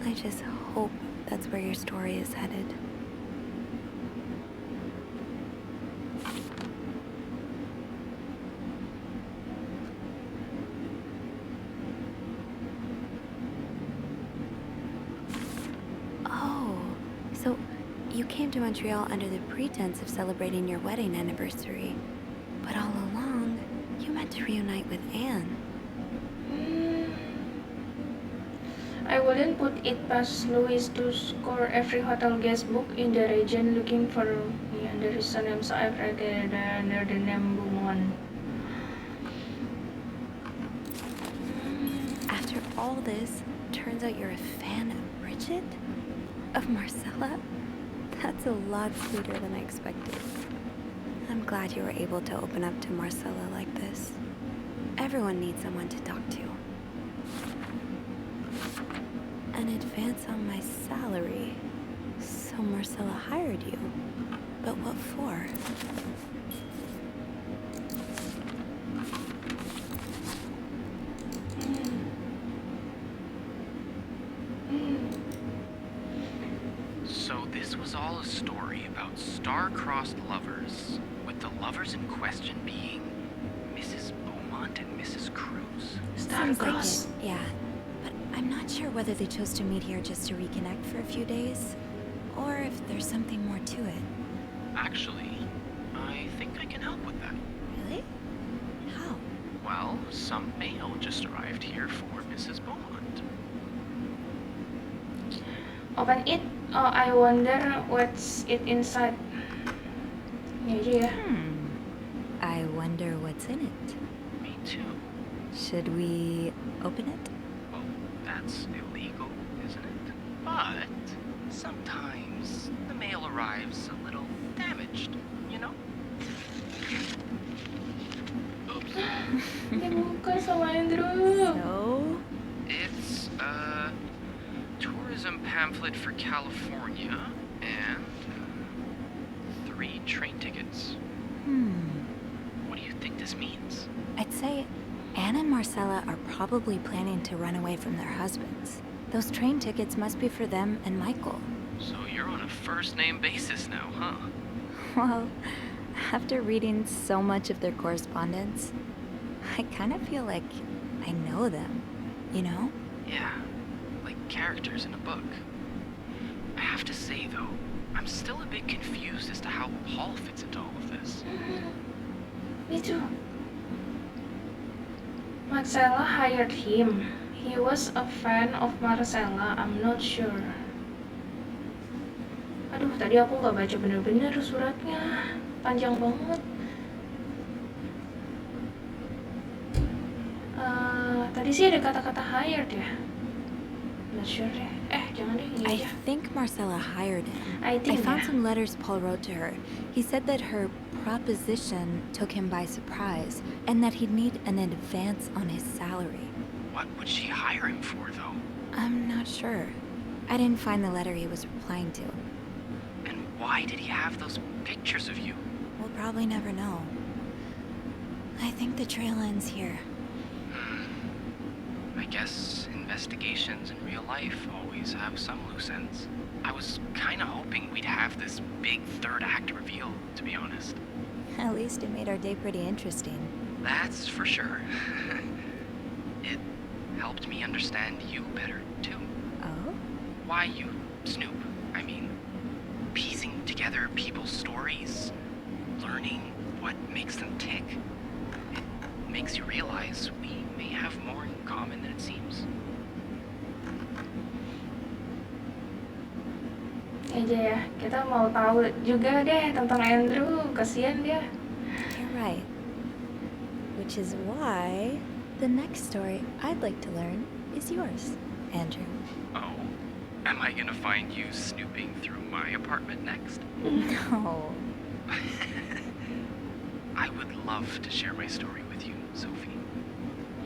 I just hope that's where your story is headed. So, you came to Montreal under the pretense of celebrating your wedding anniversary. But all along, you meant to reunite with Anne. I wouldn't put it past Louis to score every hotel guest book in the region looking for me, and the reason I'm so afraid under the name Bumon. After all this, turns out you're a fan of Bridget? Of Marcella? That's a lot sweeter than I expected. I'm glad you were able to open up to Marcella like this. Everyone needs someone to talk to. An advance on my salary. So Marcella hired you. But what for? So this was all a story about star-crossed lovers, with the lovers in question being Mrs. Beaumont and Mrs. Cruz. Seems like it, yeah. But I'm not sure whether they chose to meet here just to reconnect for a few days, or if there's something more to it. Actually, I think I can help with that. Really? How? Well, some mail just arrived here for Mrs. Beaumont. Open it. Oh, I wonder what's it inside. Ini aja ya. I wonder what's in it. Me too. Should we open it? Well, that's illegal, isn't it? But sometimes the mail arrives a little damaged, you know? Oops. Dibuka sama Andrew. So? It's a tourism pamphlet for California and 3 train tickets. What do you think this means? I'd say Anne and Marcella are probably planning to run away from their husbands. Those train tickets must be for them and Michael. So you're on a first-name basis now, huh? Well, after reading so much of their correspondence, I kind of feel like I know them, you know? Yeah, like characters in a book. I have to say, though, I'm still a bit confused as to how Paul fits into all of this. Me too. Marcella hired him. He was a fan of Marcella. I'm not sure. Aduh, tadi aku nggak baca bener-bener suratnya. Panjang banget. Tadi sih ada kata-kata hired ya. Not sure deh. Jangan deh, ini I aja. think Marcella hired him. I think found yeah. some letters Paul wrote to her. He said that her proposition took him by surprise and that he'd need an advance on his salary. What would she hire him for, though? I'm not sure. I didn't find the letter he was replying to. And why did he have those pictures of you? We'll probably never know. I think the trail ends here. I guess investigations in real life always have some loose ends. I was kind of hoping we'd have this big third act reveal, to be honest. At least it made our day pretty interesting. That's for sure. It helped me understand you better, too. Oh? Why you snoop. I mean, piecing together people's stories, learning what makes them tick. It makes you realize we may have more in common than it seems. Aja ya, kita mau tahu juga deh tentang Andrew, kasihan dia. You're right. Which is why the next story I'd like to learn is yours, Andrew. Oh, am I gonna find you snooping through my apartment next? No. I would love to share my story with you, Sophie.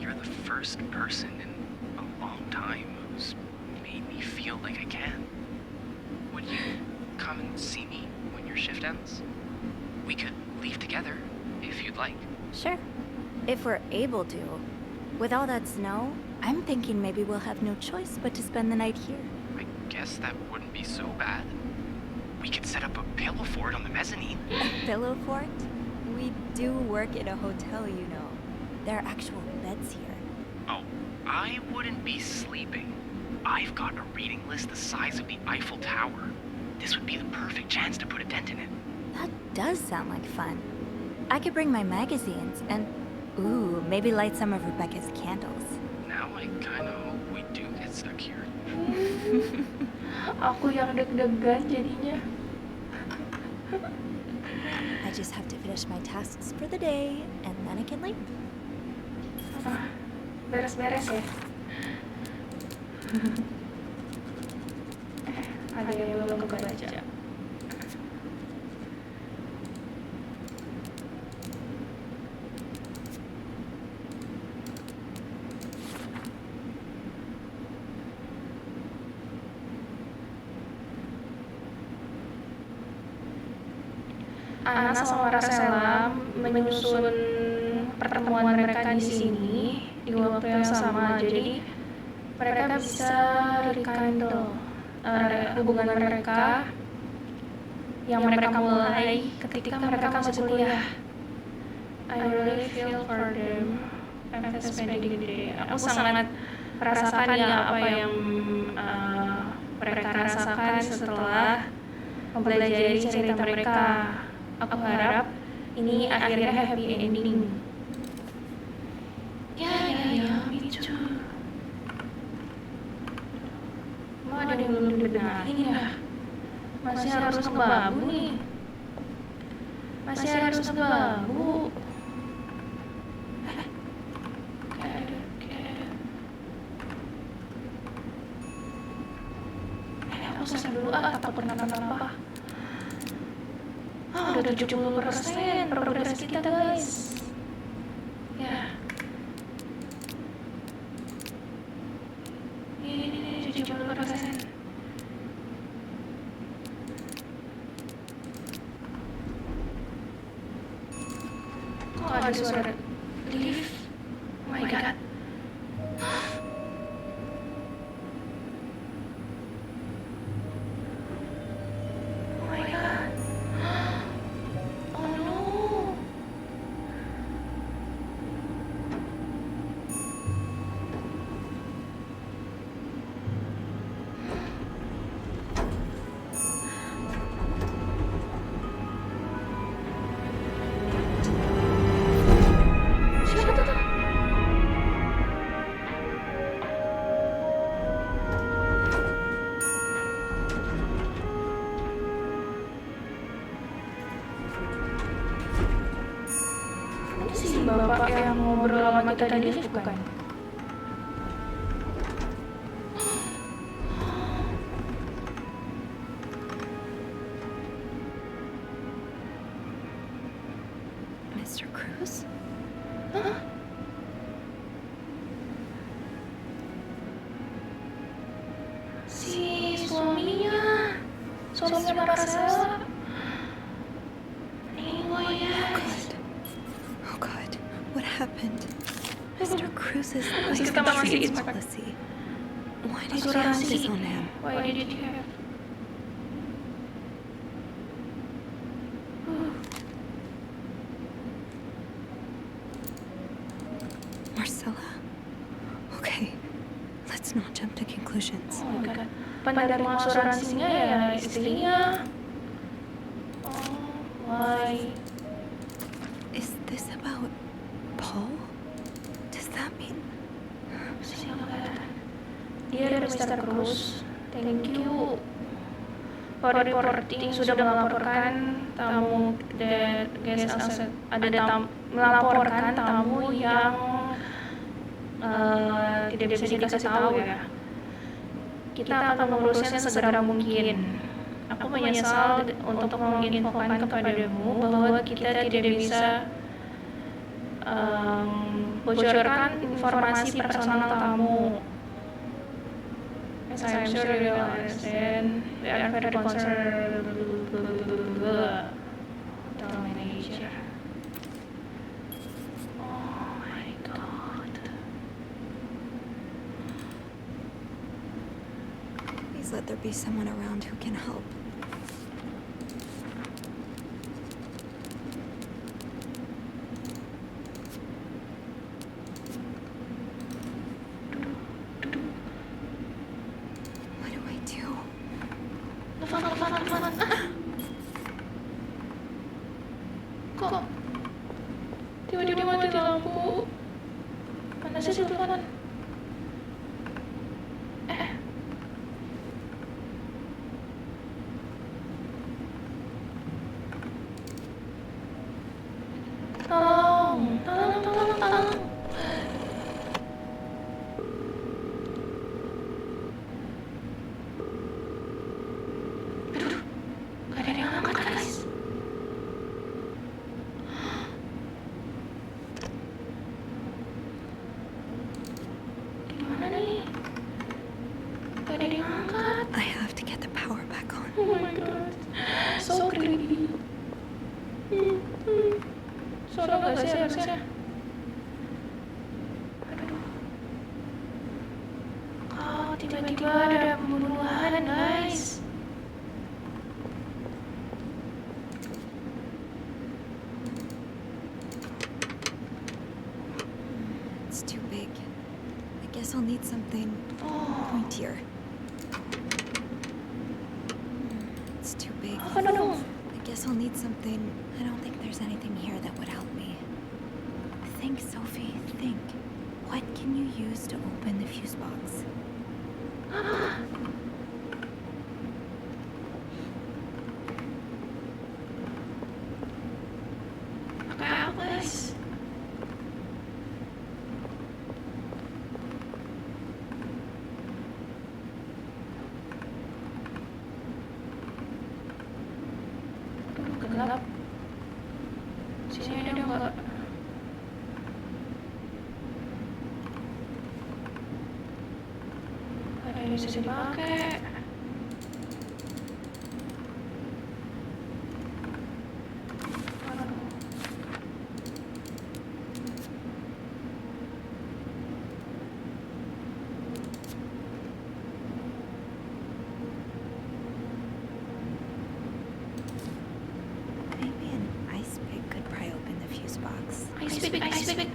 You're the first person in a long time who's made me feel like I can. Would you come and see me when your shift ends? We could leave together, if you'd like. Sure. If we're able to. With all that snow, I'm thinking maybe we'll have no choice but to spend the night here. I guess that wouldn't be so bad. We could set up a pillow fort on the mezzanine. A pillow fort? We do work in a hotel, you know. There are actual beds here. Oh, I wouldn't be sleeping. I've got a reading list the size of the Eiffel Tower. This would be the perfect chance to put a dent in it. That does sound like fun. I could bring my magazines and, ooh, maybe light some of Rebecca's candles. Now I kinda hope we do get stuck here. Aku yang deg-degan jadinya. I just have to finish my tasks for the day, and then I can leave. Beres-beres ya. Ada yang belum kebaca. Ana sama Rasela menyusun pertemuan mereka di sini di waktu yang sama, jadi mereka bisa rekindle hubungan mereka yang mereka mulai ketika mereka masih kuliah. I really feel for them after spending the day. Aku sangat merasakan ya apa yang mereka rasakan setelah mempelajari cerita mereka. Aku harap ini akhirnya happy ending. Ya, me too. Ada yang belum dibenarin ya. Masih harus ngebabu nih. Masih harus ngebabu. Aku selesai dulu takut kenapa-napa. Udah 70% progres kita guys. Ya. Ini 70%. Kok ada suara lift? Oh my god. Bapak yang ngobrol sama kita tadi bukan? Mr. Cruz? Hah? Si suaminya Marcella. MENINGGOY ya. Oh God, what happened? Mr. Cruz's Kita masih policy. Why did you have this on him? Why did you have? not jump to conclusions. Oh my god. Penerima asuransinya ya istrinya. Oh, why? Is this about Paul? Does that mean... Siapa? Dear Mr. Cruz, thank you for reporting, sudah melaporkan tamu that guest asset, melaporkan tamu yang tidak bisa dikasih tahu ya. Kita akan mengurusnya segera mungkin. Aku menyesal untuk menginfokan kepadamu bahwa kita tidak bisa bocorkan informasi personal tamu. As I'm sure you will understand, we are very concerned. Hotel manager. Oh my god. Please let there be someone around who can help. What do I do? Telepon. Kok tiba-tiba mati lampu? Mana sih teleponan? Tolong. Aduh, gak ada yang angkat guys. Gimana nih? Gak ada yang angkat. I have to get the power back on. Oh my god, so creepy. Suara gak sih harusnya? Aduh. Oh, tiba-tiba ada pembunuhan guys. It's too big. I guess I'll need something pointier. It's too big. Apa dong? I guess I'll need something. I don't think there's anything here that would help me. Think, Sophie, think. What can you use to open the fuse box? Pakai apa guys? Gelap. Sini ada nggak? Ada yang bisa dipakai. Maybe an ice pick could pry open the fuse box. Ice pick.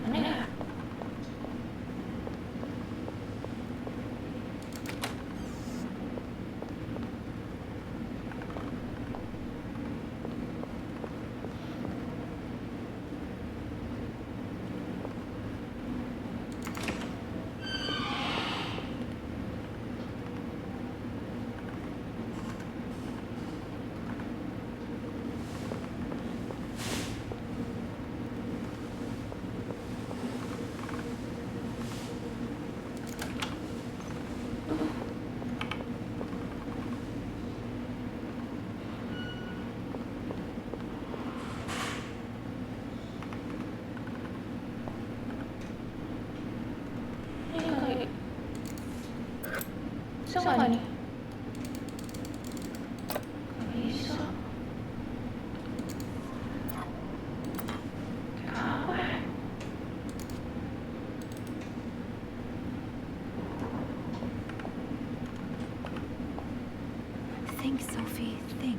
Mana ya? Ini kayak bisa nggak nih? Nggak bisa. Kayak apa ya? Think, Sophie, think.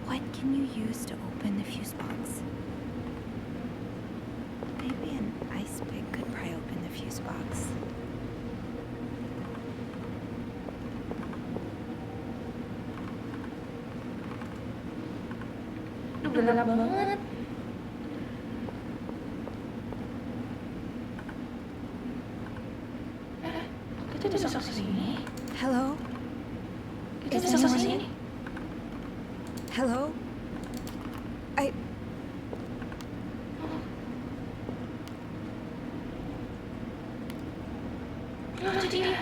What can you use to open the fuse box? gelap banget. Kita bisa ke sini. Hello? Kita bisa ke sini. Hello? Oh, itu dia.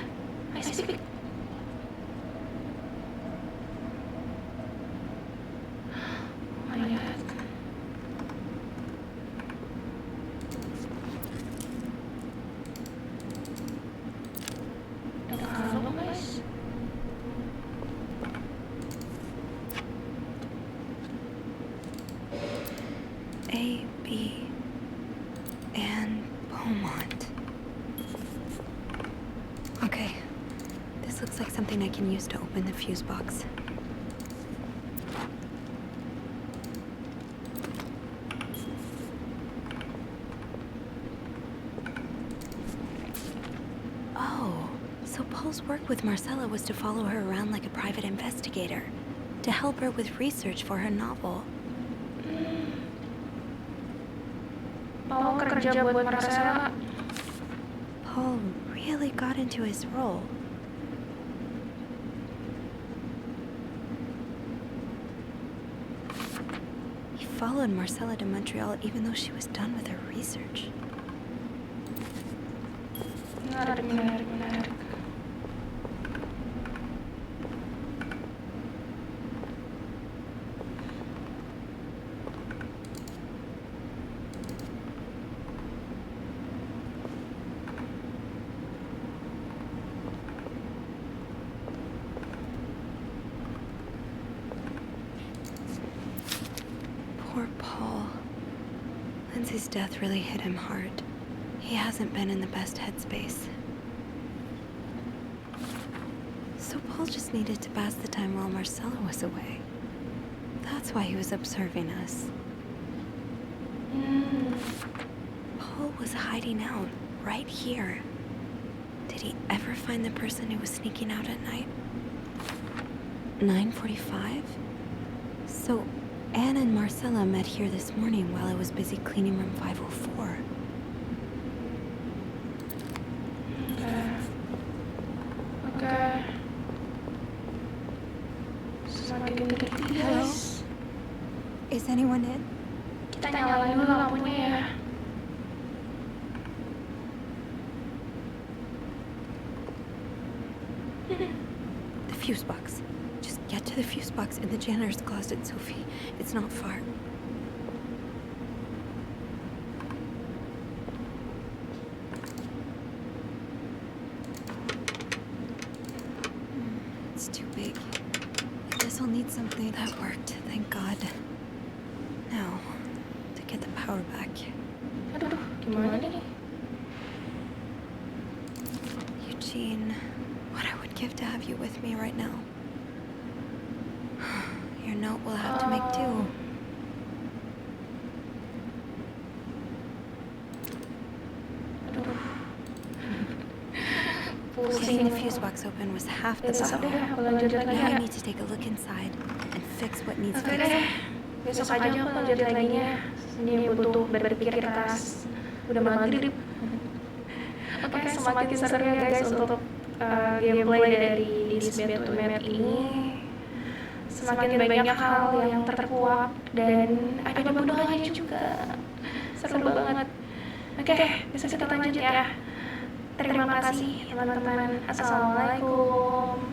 I speak. Oh my god. Udah kalau guys. A, B, and Beaumont. Okay, this looks like something I can use to open the fuse box. Oh, so Paul's work with Marcella was to follow her around like a private investigator, to help her with research for her novel. Paul kerja buat Marcella. Paul really got into his role. He followed Marcella to Montreal even though she was done with her research. Menarik. Poor Paul. Lindsay's death really hit him hard. He hasn't been in the best headspace. So Paul just needed to pass the time while Marcella was away. That's why he was observing us. Paul was hiding out right here. Did he ever find the person who was sneaking out at night? 9:45? So Anne and Marcella met here this morning while I was busy cleaning room 504. Oke. Semakin dekat Hello? guys. Is anyone in? Kita nyalain dulu lampunya ya. The fuse box. Just get to the fuse box in the janitor's closet, Sophie. It's not far. It's too big. I guess I'll need something. That worked, thank God. Now, to get the power back. Aduh, gimana nih? Eugene, what I would give to have you with me right now. Your note will have to make do. Getting the fuse box open was half the Besok battle. deh aku lanjut lagi Now ya. I need to take a look inside and fix what needs Oke deh, fixing. besok aja aku lanjut laginya. Ini butuh berpikir keras. Udah maghrib. Oke, semakin seru ya guys untuk gameplay dari This Bad to Mad ini. Semakin banyak hal yang terkuak dan ada pembunuhannya juga. Seru banget. Oke, besok kita lanjut ya. Terima kasih teman-teman. Assalamualaikum.